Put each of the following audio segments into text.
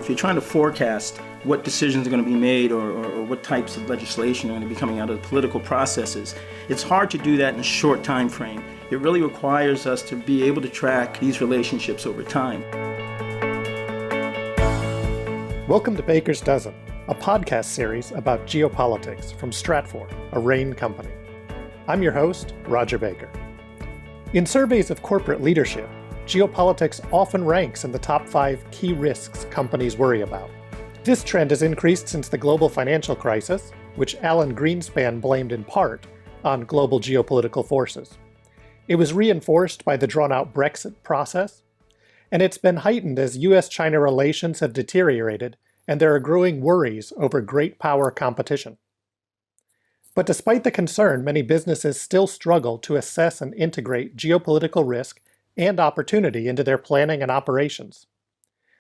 if you're trying to forecast what decisions are going to be made or what types of legislation are going to be coming out of the political processes, it's hard to do that in a short time frame. It really requires us to be able to track these relationships over time. Welcome to Baker's Dozen, a podcast series about geopolitics from Stratfor, a RANE company. I'm your host, Roger Baker. In surveys of corporate leadership, geopolitics often ranks in the top 5 key risks companies worry about. This trend has increased since the global financial crisis, which Alan Greenspan blamed in part on global geopolitical forces. It was reinforced by the drawn-out Brexit process, and it's been heightened as U.S.-China relations have deteriorated and there are growing worries over great power competition. But despite the concern, many businesses still struggle to assess and integrate geopolitical risk and opportunity into their planning and operations.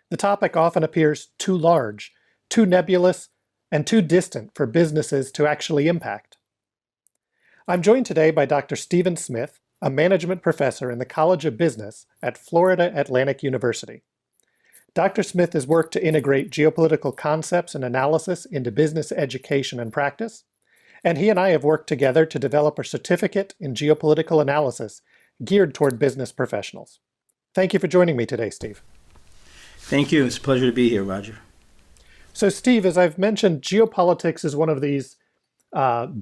The topic often appears too large, too nebulous, and too distant for businesses to actually impact. I'm joined today by Dr. Stephen Smith, a management professor in the College of Business at Florida Atlantic University. Dr. Smith has worked to integrate geopolitical concepts and analysis into business education and practice, and he and I have worked together to develop a certificate in geopolitical analysis geared toward business professionals. Thank you for joining me today, Steve. Thank you. It's a pleasure to be here, Roger. So, Steve, as I've mentioned, geopolitics is one of these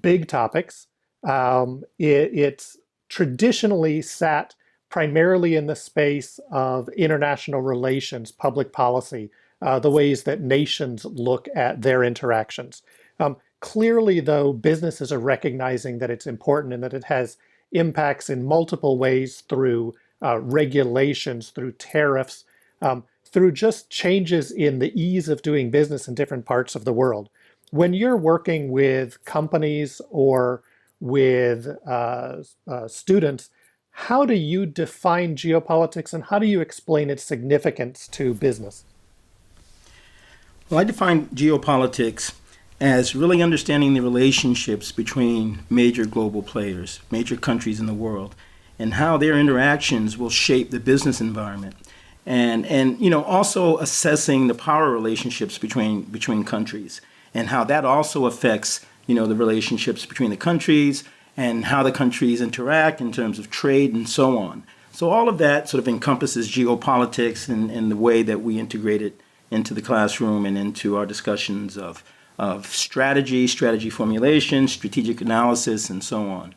big topics. It's traditionally sat primarily in the space of international relations, public policy, the ways that nations look at their interactions. Clearly, though, businesses are recognizing that it's important and that it has impacts in multiple ways through regulations, through tariffs, through just changes in the ease of doing business in different parts of the world. When you're working with companies or with students, how do you define geopolitics and how do you explain its significance to business? Well, I define geopolitics as really understanding the relationships between major global players, major countries in the world, and how their interactions will shape the business environment. And also assessing the power relationships between countries and how that also affects, the relationships between the countries and how the countries interact in terms of trade and so on. So all of that sort of encompasses geopolitics and the way that we integrate it into the classroom and into our discussions of strategy formulation, strategic analysis, and so on.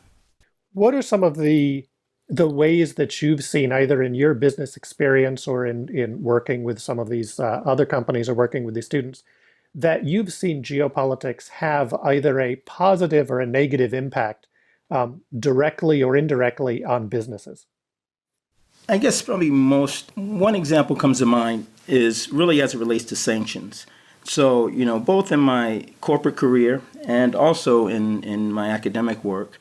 What are some of the ways that you've seen, either in your business experience or in working with some of these other companies or working with these students, that you've seen geopolitics have either a positive or a negative impact directly or indirectly on businesses? I guess probably one example comes to mind is really as it relates to sanctions. So, both in my corporate career and also in my academic work,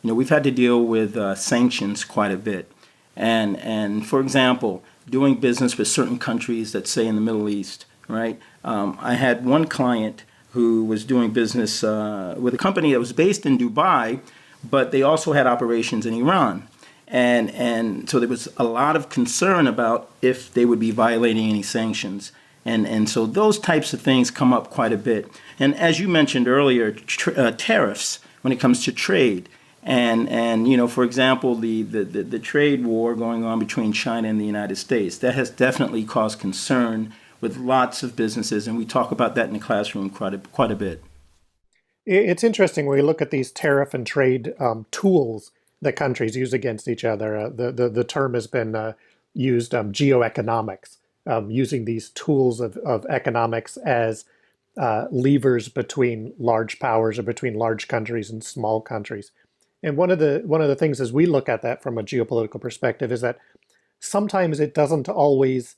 we've had to deal with sanctions quite a bit. And for example, doing business with certain countries that say in the Middle East, right? I had one client who was doing business with a company that was based in Dubai, but they also had operations in Iran. And so there was a lot of concern about if they would be violating any sanctions. And so those types of things come up quite a bit. And as you mentioned earlier, tariffs when it comes to trade. And for example, the trade war going on between China and the United States, that has definitely caused concern with lots of businesses. And we talk about that in the classroom quite a bit. It's interesting when we look at these tariff and trade tools that countries use against each other. The term has been used, geoeconomics. Using these tools of economics as levers between large powers or between large countries and small countries. And one of the things as we look at that from a geopolitical perspective is that sometimes it doesn't always,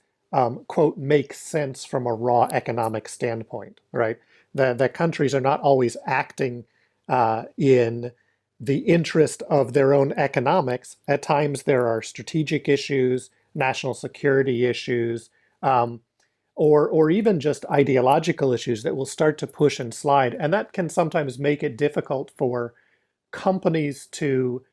quote, make sense from a raw economic standpoint, right? The countries are not always acting in the interest of their own economics. At times there are strategic issues, national security issues, or even just ideological issues that will start to push and slide. And that can sometimes make it difficult for companies to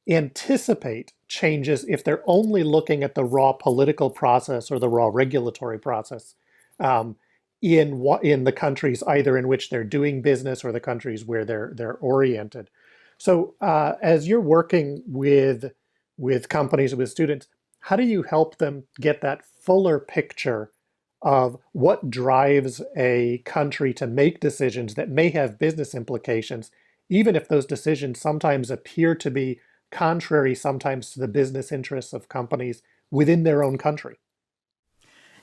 anticipate changes if they're only looking at the raw political process or the raw regulatory process um, in the countries either in which they're doing business or the countries where they're oriented. So as you're working with companies, with students, how do you help them get that fuller picture of what drives a country to make decisions that may have business implications, even if those decisions sometimes appear to be contrary sometimes to the business interests of companies within their own country?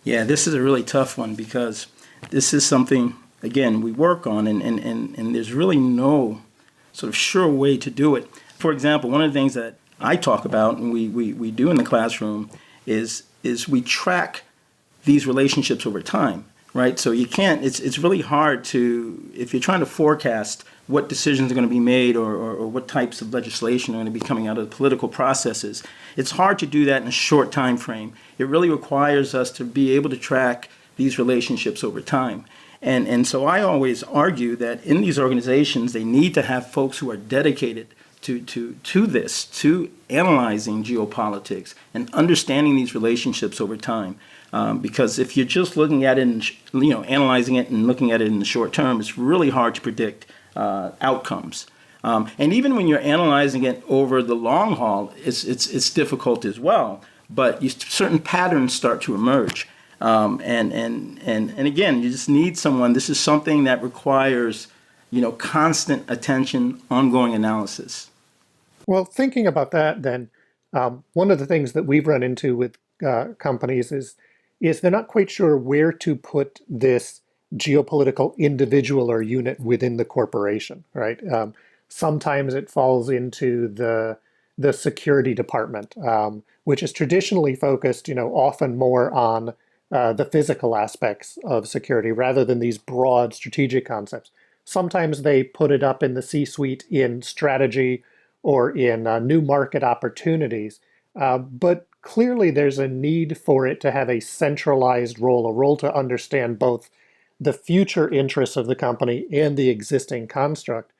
Yeah, this is a really tough one because this is something, again, we work on, and there's really no sort of sure way to do it. For example, one of the things that I talk about and we do in the classroom is we track these relationships over time, right? So you can't, it's really hard to, if you're trying to forecast what decisions are going to be made or what types of legislation are going to be coming out of the political processes, it's hard to do that in a short time frame. It really requires us to be able to track these relationships over time. And so I always argue that in these organizations, they need to have folks who are dedicated to this, to analyzing geopolitics and understanding these relationships over time. Because if you're just looking at it and analyzing it and looking at it in the short term, it's really hard to predict outcomes. And even when you're analyzing it over the long haul, it's difficult as well. But certain patterns start to emerge. And again, you just need someone. This is something that requires constant attention, ongoing analysis. Well, thinking about that, then, one of the things that we've run into with companies is they're not quite sure where to put this geopolitical individual or unit within the corporation, right? Sometimes it falls into the security department, which is traditionally focused, often more on the physical aspects of security rather than these broad strategic concepts. Sometimes they put it up in the C-suite in strategy or in new market opportunities. But clearly there's a need for it to have a centralized role, a role to understand both the future interests of the company and the existing construct.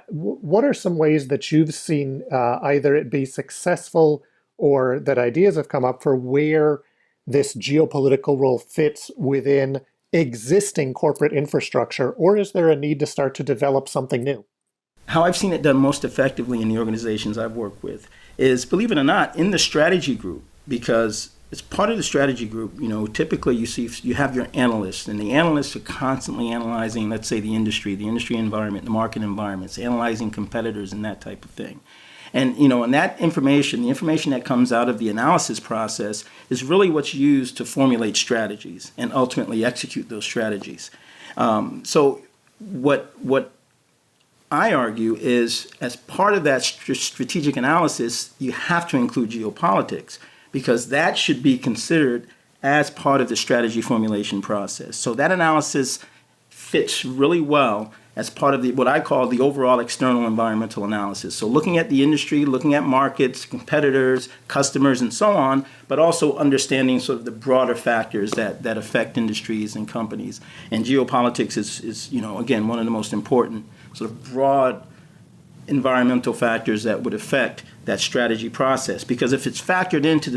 What are some ways that you've seen either it be successful or that ideas have come up for where this geopolitical role fits within existing corporate infrastructure, or is there a need to start to develop something new? How I've seen it done most effectively in the organizations I've worked with is, believe it or not, in the strategy group, because it's part of the strategy group. Typically you have your analysts, and the analysts are constantly analyzing, let's say, the industry environment, the market environments, analyzing competitors and that type of thing. And and that information, the information that comes out of the analysis process, is really what's used to formulate strategies and ultimately execute those strategies. So what I argue is, as part of that strategic analysis, you have to include geopolitics, because that should be considered as part of the strategy formulation process. So that analysis fits really well as part of what I call the overall external environmental analysis. So looking at the industry, looking at markets, competitors, customers, and so on, but also understanding sort of the broader factors that affect industries and companies. And geopolitics is again, one of the most important sort of broad environmental factors that would affect that strategy process. Because if it's factored into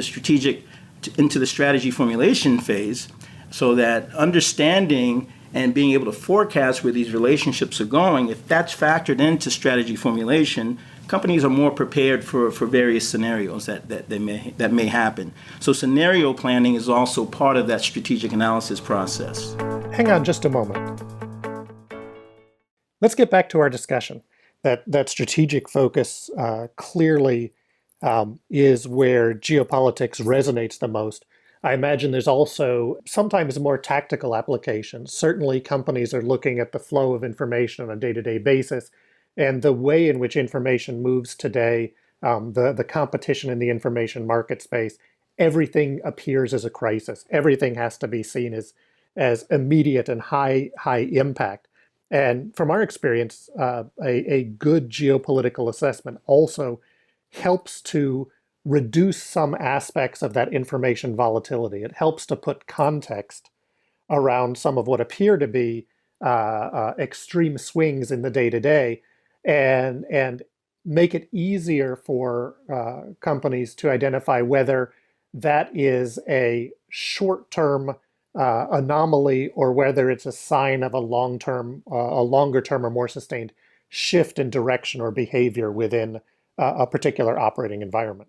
the strategy formulation phase, so that understanding and being able to forecast where these relationships are going, if that's factored into strategy formulation, companies are more prepared for various scenarios that may happen. So scenario planning is also part of that strategic analysis process. Hang on just a moment. Let's get back to our discussion. That strategic focus clearly is where geopolitics resonates the most. I imagine there's also sometimes more tactical applications. Certainly companies are looking at the flow of information on a day-to-day basis, and the way in which information moves today, the competition in the information market space, everything appears as a crisis. Everything has to be seen as immediate and high impact. And from our experience, a good geopolitical assessment also helps to reduce some aspects of that information volatility. It helps to put context around some of what appear to be extreme swings in the day-to-day. And make it easier for companies to identify whether that is a short-term anomaly or whether it's a sign of a long-term, a longer-term or more sustained shift in direction or behavior within a particular operating environment.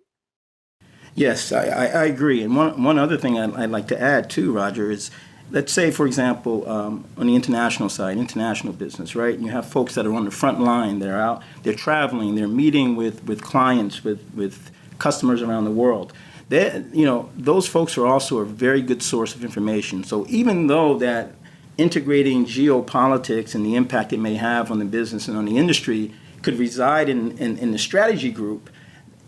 Yes, I agree. And one other thing I'd like to add too, Roger, is let's say, for example, on the international side, international business, right? And you have folks that are on the front line, they're out, they're traveling, they're meeting with clients, with customers around the world. Those folks are also a very good source of information. So even though that integrating geopolitics and the impact it may have on the business and on the industry could reside in the strategy group,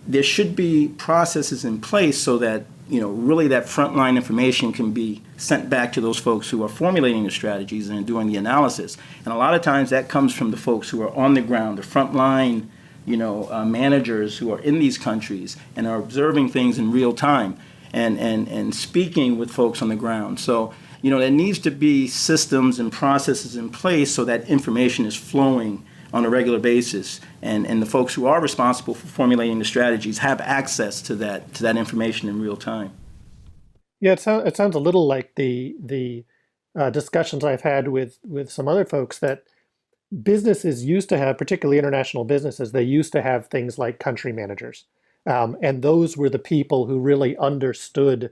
there should be processes in place so that really that frontline information can be sent back to those folks who are formulating the strategies and doing the analysis. And a lot of times that comes from the folks who are on the ground, the frontline, managers who are in these countries and are observing things in real time and speaking with folks on the ground. So, there needs to be systems and processes in place so that information is flowing on a regular basis, and the folks who are responsible for formulating the strategies have access to that information in real time. Yeah, it sounds a little like the discussions I've had with some other folks that businesses used to have, particularly international businesses, they used to have things like country managers, and those were the people who really understood,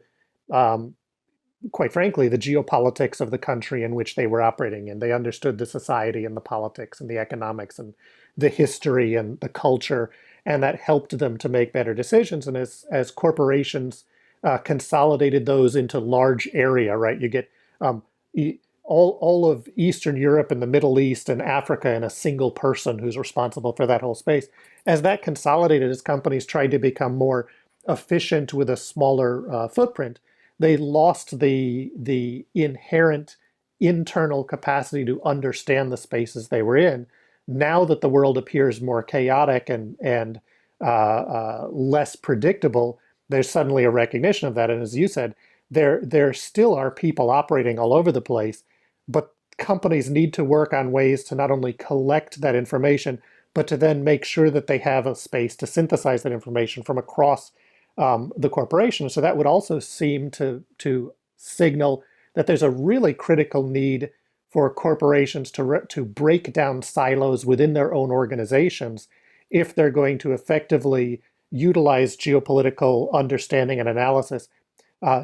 quite frankly, the geopolitics of the country in which they were operating in. They understood the society and the politics and the economics and the history and the culture, and that helped them to make better decisions. And as corporations consolidated those into large area, right? You get all of Eastern Europe and the Middle East and Africa in a single person who's responsible for that whole space. As that consolidated, as companies tried to become more efficient with a smaller footprint, they lost the inherent internal capacity to understand the spaces they were in. Now that the world appears more chaotic and less predictable, there's suddenly a recognition of that. And as you said, there still are people operating all over the place, but companies need to work on ways to not only collect that information, but to then make sure that they have a space to synthesize that information from across the corporation. So that would also seem to signal that there's a really critical need for corporations to break down silos within their own organizations if they're going to effectively utilize geopolitical understanding and analysis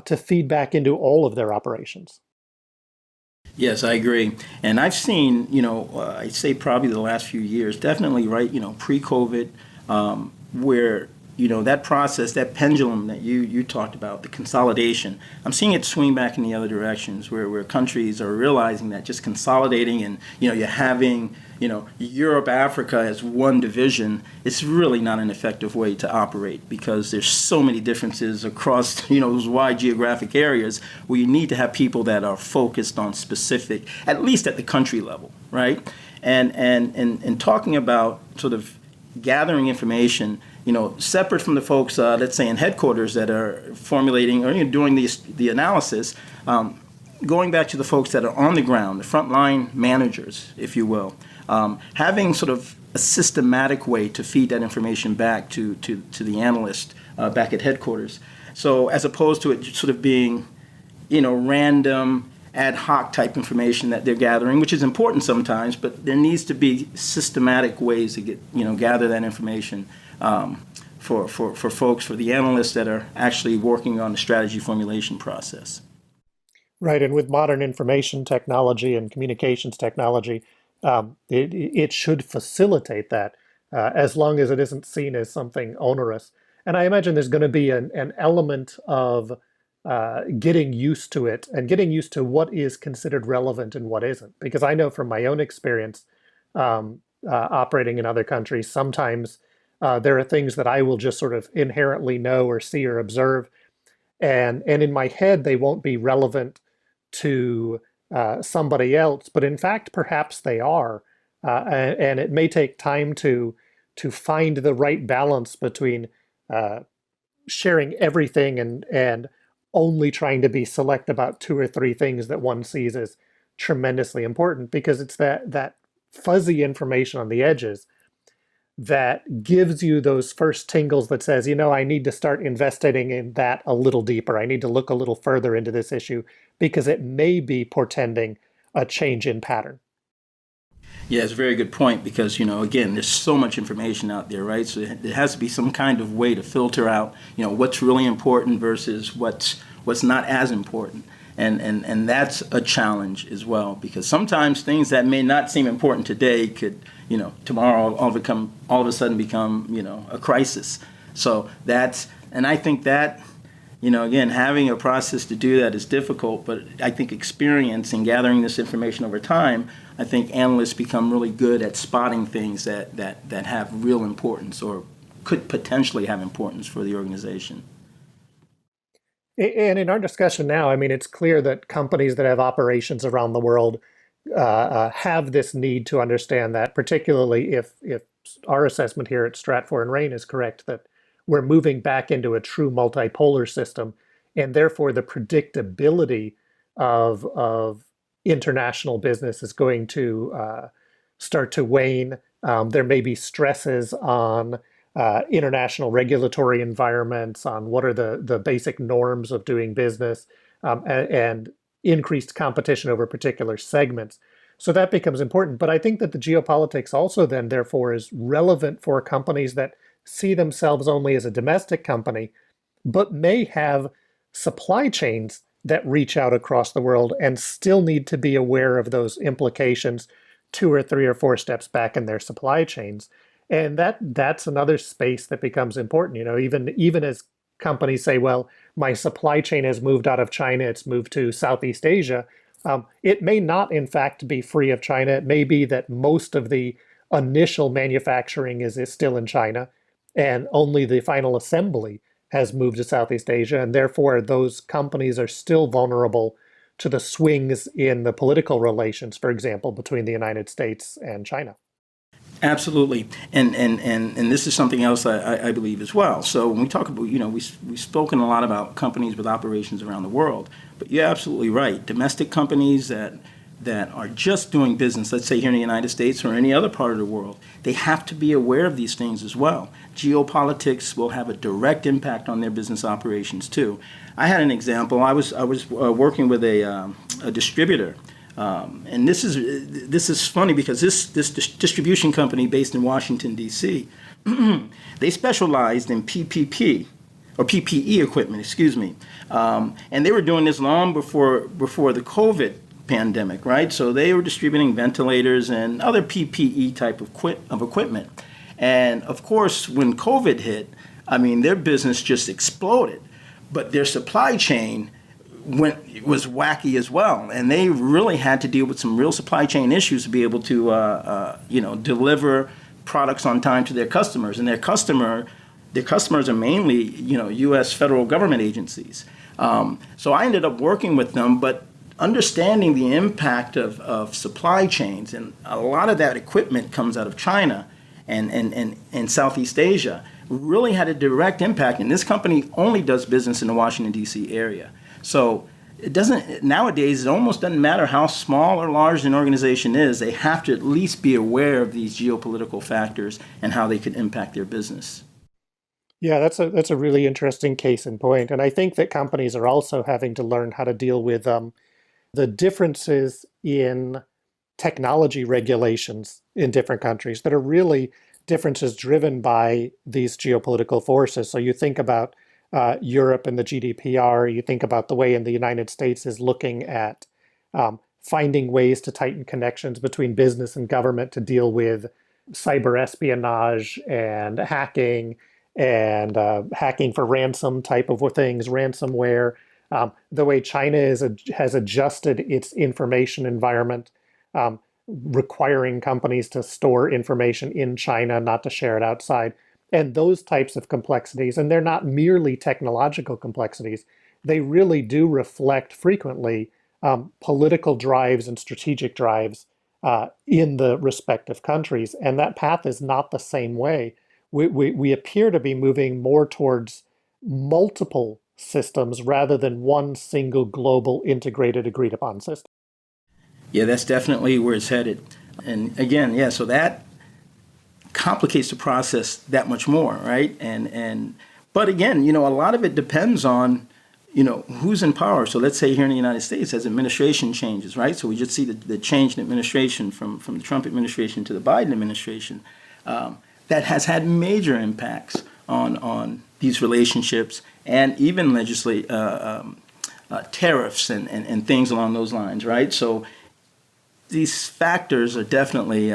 to feed back into all of their operations. Yes, I agree. And I've seen, I'd say probably the last few years, definitely, right, pre-COVID, where that process, that pendulum that you talked about, the consolidation, I'm seeing it swing back in the other directions where countries are realizing that just consolidating and, you're having, Europe, Africa as one division, it's really not an effective way to operate because there's so many differences across, those wide geographic areas where you need to have people that are focused on specific, at least at the country level, right? And talking about sort of gathering information, separate from the folks, let's say in headquarters that are formulating or doing the analysis, going back to the folks that are on the ground, the frontline managers, if you will, having sort of a systematic way to feed that information back to the analyst back at headquarters. So as opposed to it sort of being, random, ad hoc type information that they're gathering, which is important sometimes, but there needs to be systematic ways to gather that information for folks, for the analysts that are actually working on the strategy formulation process. Right, and with modern information technology and communications technology, it should facilitate that as long as it isn't seen as something onerous. And I imagine there's going to be an element of getting used to it and getting used to what is considered relevant and what isn't. Because I know from my own experience operating in other countries, sometimes there are things that I will just sort of inherently know or see or observe. And in my head, they won't be relevant to somebody else, but in fact, perhaps they are. And it may take time to find the right balance between sharing everything and only trying to be select about 2 or 3 things that one sees as tremendously important, because it's that fuzzy information on the edges that gives you those first tingles that says, I need to start investing in that a little deeper. I need to look a little further into this issue because it may be portending a change in pattern. Yeah, it's a very good point because, again, there's so much information out there, right? So there has to be some kind of way to filter out, what's really important versus what's not as important. And that's a challenge as well, because sometimes things that may not seem important today could, tomorrow all of a sudden become, a crisis. So and I think that, again, having a process to do that is difficult, but I think experience and gathering this information over time, I think analysts become really good at spotting things that have real importance or could potentially have importance for the organization. And in our discussion now, it's clear that companies that have operations around the world have this need to understand that, particularly if our assessment here at Stratfor and RANE is correct, that we're moving back into a true multipolar system, and therefore the predictability of international business is going to start to wane. There may be stresses on international regulatory environments, on what are the basic norms of doing business, and increased competition over particular segments. So that becomes important. But I think that the geopolitics also then, therefore, is relevant for companies that see themselves only as a domestic company, but may have supply chains that reach out across the world and still need to be aware of those implications 2 or 3 or 4 steps back in their supply chains. And that's another space that becomes important. Even as companies say, well, my supply chain has moved out of China, it's moved to Southeast Asia. It may not, in fact, be free of China. It may be that most of the initial manufacturing is still in China, and only the final assembly has moved to Southeast Asia, and therefore those companies are still vulnerable to the swings in the political relations, for example, between the United States and China. Absolutely, and this is something else I believe as well. So when we talk about, we've spoken a lot about companies with operations around the world, but you're absolutely right. Domestic companies that are just doing business, let's say here in the United States or any other part of the world, they have to be aware of these things as well. Geopolitics will have a direct impact on their business operations too. I had an example. I was working with a distributor. And this is funny because this distribution company based in Washington, D.C., they specialized in PPP, or PPE equipment, excuse me. And they were doing this long before the COVID pandemic, right? So they were distributing ventilators and other PPE type of equipment. And of course, when COVID hit, their business just exploded. But their supply chain was wacky as well, and they really had to deal with some real supply chain issues to be able to deliver products on time to their customers. And their customers are mainly U.S. federal government agencies. So I ended up working with them, but understanding the impact of supply chains, and a lot of that equipment comes out of China and Southeast Asia, really had a direct impact. And this company only does business in the Washington, D.C. area. So nowadays, it almost doesn't matter how small or large an organization is. They have to at least be aware of these geopolitical factors and how they could impact their business. Yeah, that's a really interesting case in point. And I think that companies are also having to learn how to deal with the differences in technology regulations in different countries that are really differences driven by these geopolitical forces. So you think about Europe and the GDPR, you think about the way in the United States is looking at finding ways to tighten connections between business and government to deal with cyber espionage and hacking for ransom type of things, ransomware. The way China has adjusted its information environment, requiring companies to store information in China, not to share it outside. And those types of complexities, and they're not merely technological complexities, they really do reflect frequently political drives and strategic drives in the respective countries. And that path is not the same way. We appear to be moving more towards multiple systems rather than one single global integrated agreed upon system. Yeah, that's definitely where it's headed. And again, so that complicates the process that much more, right? But again, a lot of it depends on, who's in power. So let's say here in the United States, as administration changes, right? So we just see the change in administration from the Trump administration to the Biden administration. That has had major impacts on these relationships and even tariffs and things along those lines, right? So these factors are definitely,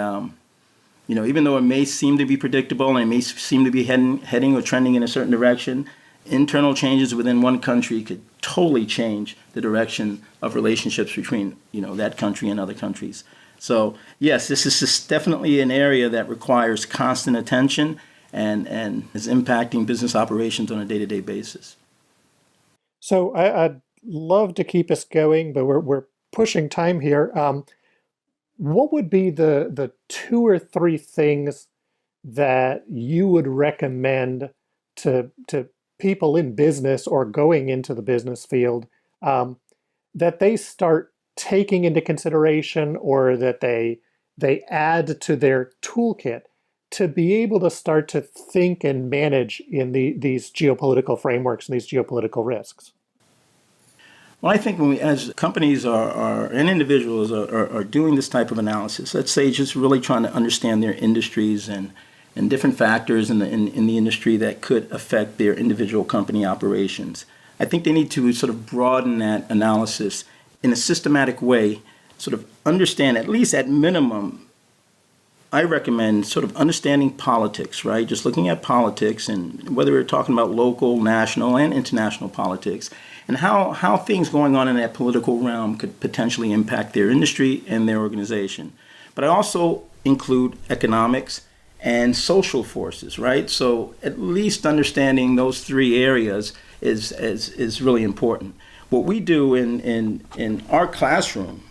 even though it may seem to be predictable and it may seem to be heading or trending in a certain direction, internal changes within one country could totally change the direction of relationships between, that country and other countries. So yes, this is just definitely an area that requires constant attention and is impacting business operations on a day-to-day basis. So I'd love to keep us going, but we're pushing time here. What would be the 2 or 3 things that you would recommend to people in business or going into the business field that they start taking into consideration, or that they add to their toolkit to be able to start to think and manage in these geopolitical frameworks and these geopolitical risks? Well, I think when as companies and individuals are doing this type of analysis, let's say just really trying to understand their industries and different factors in the industry that could affect their individual company operations, I think they need to sort of broaden that analysis in a systematic way, sort of understand, at least at minimum, I recommend sort of understanding politics, right? Just looking at politics, and whether we're talking about local, national, and international politics, and how things going on in that political realm could potentially impact their industry and their organization. But I also include economics and social forces, right? So at least understanding those 3 areas is really important. What we do in our classroom,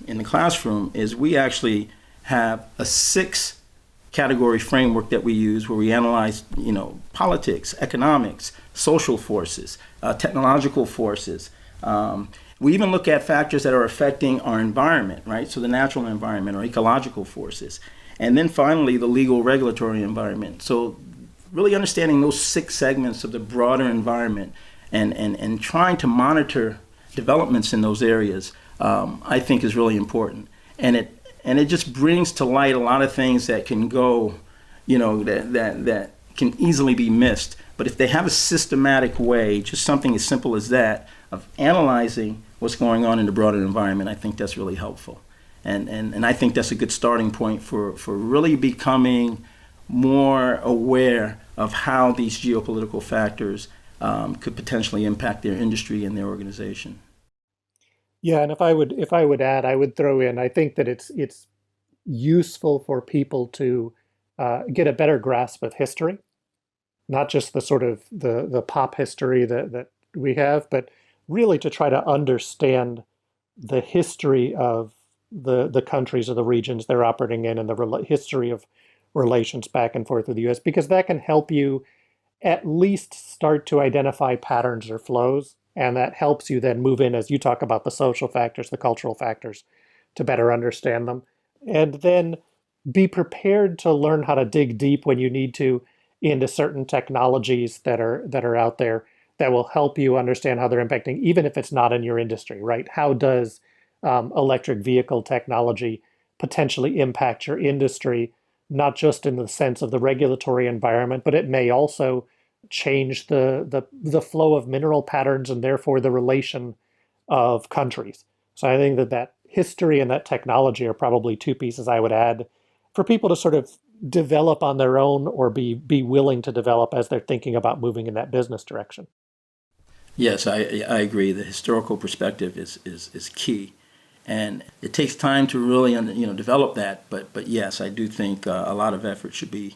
is we actually have a 6 category framework that we use, where we analyze, politics, economics, social forces, technological forces. We even look at factors that are affecting our environment, right? So the natural environment or ecological forces. And then finally, the legal regulatory environment. So really understanding those 6 segments of the broader environment and trying to monitor developments in those areas, I think is really important. And it just brings to light a lot of things that can go, that can easily be missed. But if they have a systematic way, just something as simple as that, of analyzing what's going on in the broader environment, I think that's really helpful. And I think that's a good starting point for really becoming more aware of how these geopolitical factors could potentially impact their industry and their organization. Yeah, and if I would add, I would throw in, I think that it's useful for people to get a better grasp of history, not just the sort of the pop history that we have, but really to try to understand the history of the countries or the regions they're operating in, and the history of relations back and forth with the U.S., because that can help you at least start to identify patterns or flows, and that helps you then move in, as you talk about the social factors, the cultural factors, to better understand them. And then be prepared to learn how to dig deep when you need to into certain technologies that are out there that will help you understand how they're impacting, even if it's not in your industry, right? How does electric vehicle technology potentially impact your industry, not just in the sense of the regulatory environment, but it may also change the flow of mineral patterns and therefore the relation of countries. So I think that history and that technology are probably 2 pieces I would add for people to sort of develop on their own, or be willing to develop as they're thinking about moving in that business direction. Yes, I agree. The historical perspective is key, and it takes time to really develop that. But yes, I do think a lot of effort should be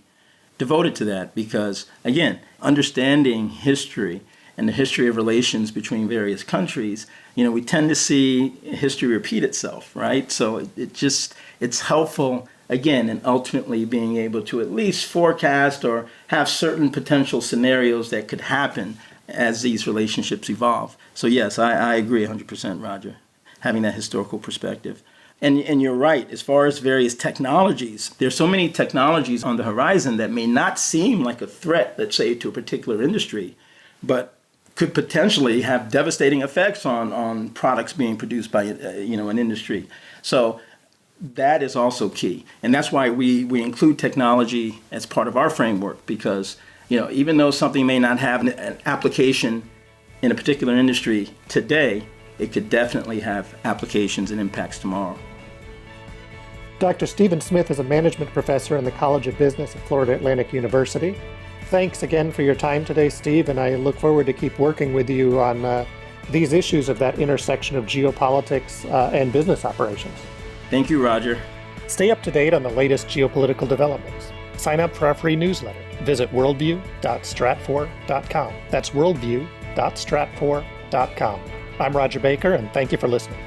devoted to that, because again, understanding history and the history of relations between various countries, we tend to see history repeat itself, right? So it's helpful, again, in ultimately being able to at least forecast or have certain potential scenarios that could happen as these relationships evolve. So yes, I agree 100%, Roger, having that historical perspective. And you're right, as far as various technologies, there's so many technologies on the horizon that may not seem like a threat, let's say, to a particular industry, but could potentially have devastating effects on products being produced by an industry. So that is also key. And that's why we include technology as part of our framework, because even though something may not have an application in a particular industry today, it could definitely have applications and impacts tomorrow. Dr. Stephen Smith is a management professor in the College of Business at Florida Atlantic University. Thanks again for your time today, Steve, and I look forward to keep working with you on these issues of that intersection of geopolitics and business operations. Thank you, Roger. Stay up to date on the latest geopolitical developments. Sign up for our free newsletter. Visit worldview.stratfor.com. That's worldview.stratfor.com. I'm Roger Baker, and thank you for listening.